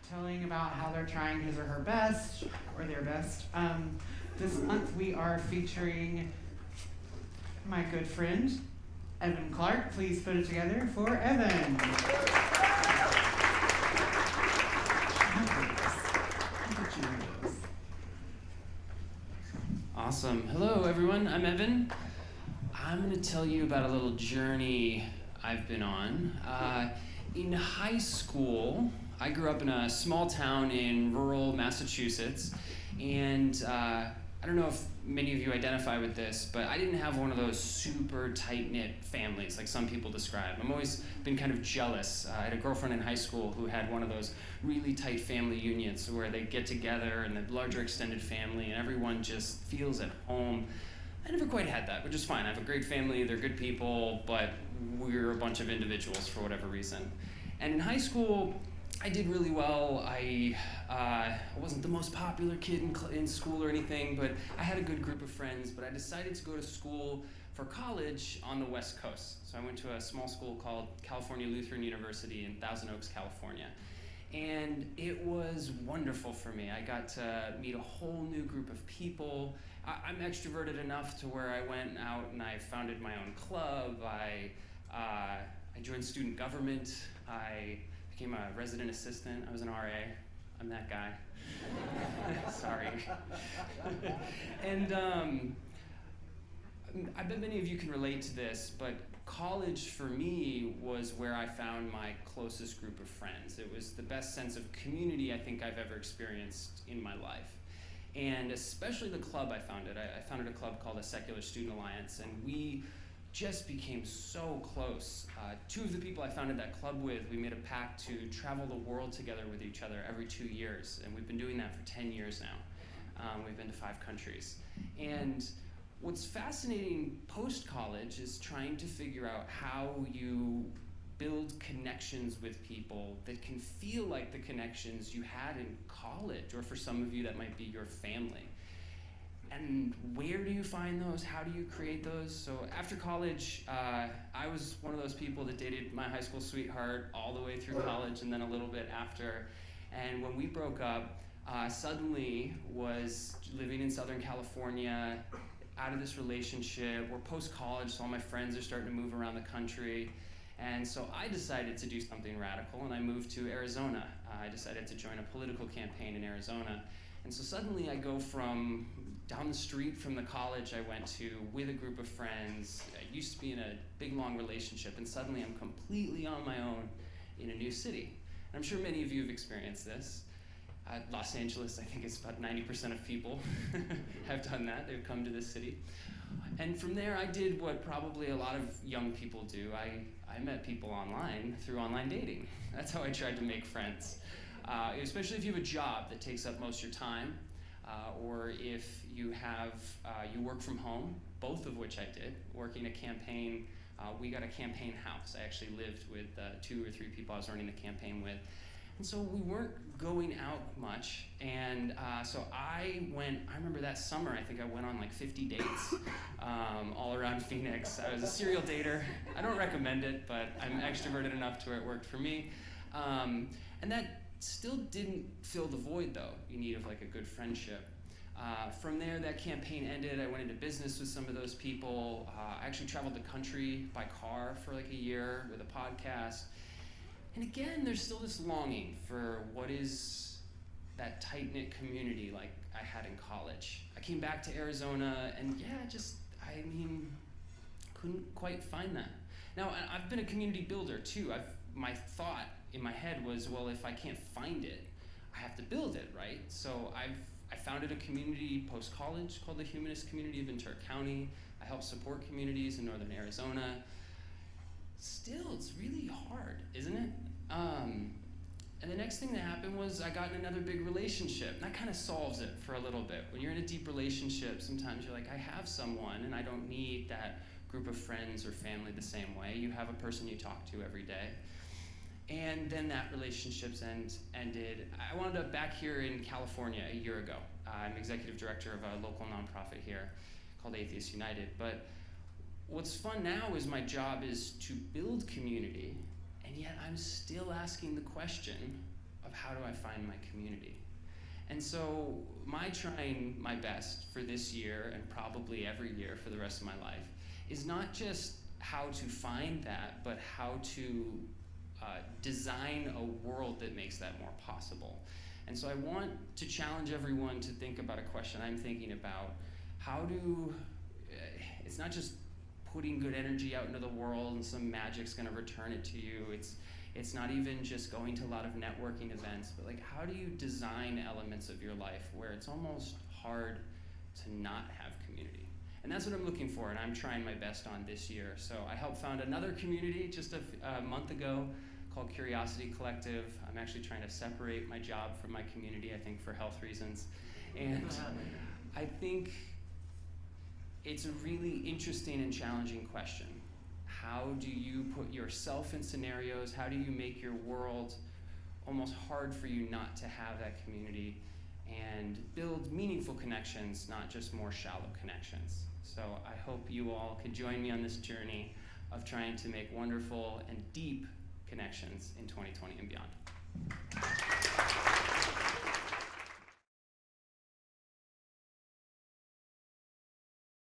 telling about how they're trying his or her best, or their best. This month we are featuring my good friend, Evan Clark. Please put it together for Evan. Awesome. Hello, everyone. I'm Evan. I'm going to tell you about a little journey I've been on. In high school, I grew up in a small town in rural Massachusetts, and I don't know if many of you identify with this, but I didn't have one of those super tight-knit families like some people describe. I've always been kind of jealous. I had a girlfriend in high school who had one of those really tight family unions where they get together and the larger extended family and everyone just feels at home. I never quite had that, which is fine. I have a great family, they're good people, but we're a bunch of individuals for whatever reason. And in high school, I did really well. I wasn't the most popular kid in school or anything, but I had a good group of friends. But I decided to go to school for college on the West Coast. So I went to a small school called California Lutheran University in Thousand Oaks, California. And it was wonderful for me. I got to meet a whole new group of people. I'm extroverted enough to where I went out and I founded my own club. I joined student government. I became a resident assistant. I was an RA. I'm that guy. Sorry. And I bet many of you can relate to this, but college for me was where I found my closest group of friends. It was the best sense of community I think I've ever experienced in my life. And especially the club I founded. I founded a club called the Secular Student Alliance, and we just became so close. Two of the people I founded that club with, we made a pact to travel the world together with each other every 2 years, and we've been doing that for 10 years now. We've been to 5 countries. And what's fascinating post-college is trying to figure out how you build connections with people that can feel like the connections you had in college, or for some of you that might be your family. And where do you find those? How do you create those? So after college, I was one of those people that dated my high school sweetheart all the way through college and then a little bit after. And when we broke up, suddenly was living in Southern California, out of this relationship. We're post-college, so all my friends are starting to move around the country. And so I decided to do something radical, and I moved to Arizona. I decided to join a political campaign in Arizona. And so suddenly I go from down the street from the college I went to with a group of friends. I used to be in a big, long relationship, and suddenly I'm completely on my own in a new city. And I'm sure many of you have experienced this. Los Angeles, I think it's about 90% of people have done that. They've come to this city. And from there, I did what probably a lot of young people do. I met people online through online dating. That's how I tried to make friends. Especially if you have a job that takes up most of your time, or if you work from home, both of which I did. Working a campaign, we got a campaign house. I actually lived with 2 or 3 people I was running the campaign with. And so we weren't going out much, and so I remember that summer, I think I went on like 50 dates all around Phoenix. I was a serial dater. I don't recommend it, but I'm extroverted enough to where it worked for me. And that still didn't fill the void, though, in need of like a good friendship. From there, that campaign ended. I went into business with some of those people. I actually traveled the country by car for like a year with a podcast. And again, there's still this longing for what is that tight-knit community like I had in college. I came back to Arizona, and couldn't quite find that. Now, I've been a community builder too. My thought in my head was, well, if I can't find it, I have to build it, right? So I founded a community post-college called the Humanist Community of Ventura County. I help support communities in northern Arizona. Still, it's really hard, isn't it? And the next thing that happened was I got in another big relationship. And that kind of solves it for a little bit. When you're in a deep relationship, sometimes you're like, I have someone, and I don't need that group of friends or family the same way. You have a person you talk to every day. And then that relationship's ended. I wound up back here in California a year ago. I'm executive director of a local nonprofit here called Atheists United. But what's fun now is my job is to build community, and yet I'm still asking the question of how do I find my community. And so my trying my best for this year, and probably every year for the rest of my life, is not just how to find that, but how to design a world that makes that more possible. And so I want to challenge everyone to think about a question I'm thinking about. It's not just putting good energy out into the world and some magic's gonna return it to you. It's not even just going to a lot of networking events, but like, how do you design elements of your life where it's almost hard to not have community? And that's what I'm looking for, and I'm trying my best on this year. So I helped found another community just a month ago called Curiosity Collective. I'm actually trying to separate my job from my community, I think for health reasons. And I think it's a really interesting and challenging question. How do you put yourself in scenarios? How do you make your world almost hard for you not to have that community and build meaningful connections, not just more shallow connections? So I hope you all can join me on this journey of trying to make wonderful and deep connections in 2020 and beyond.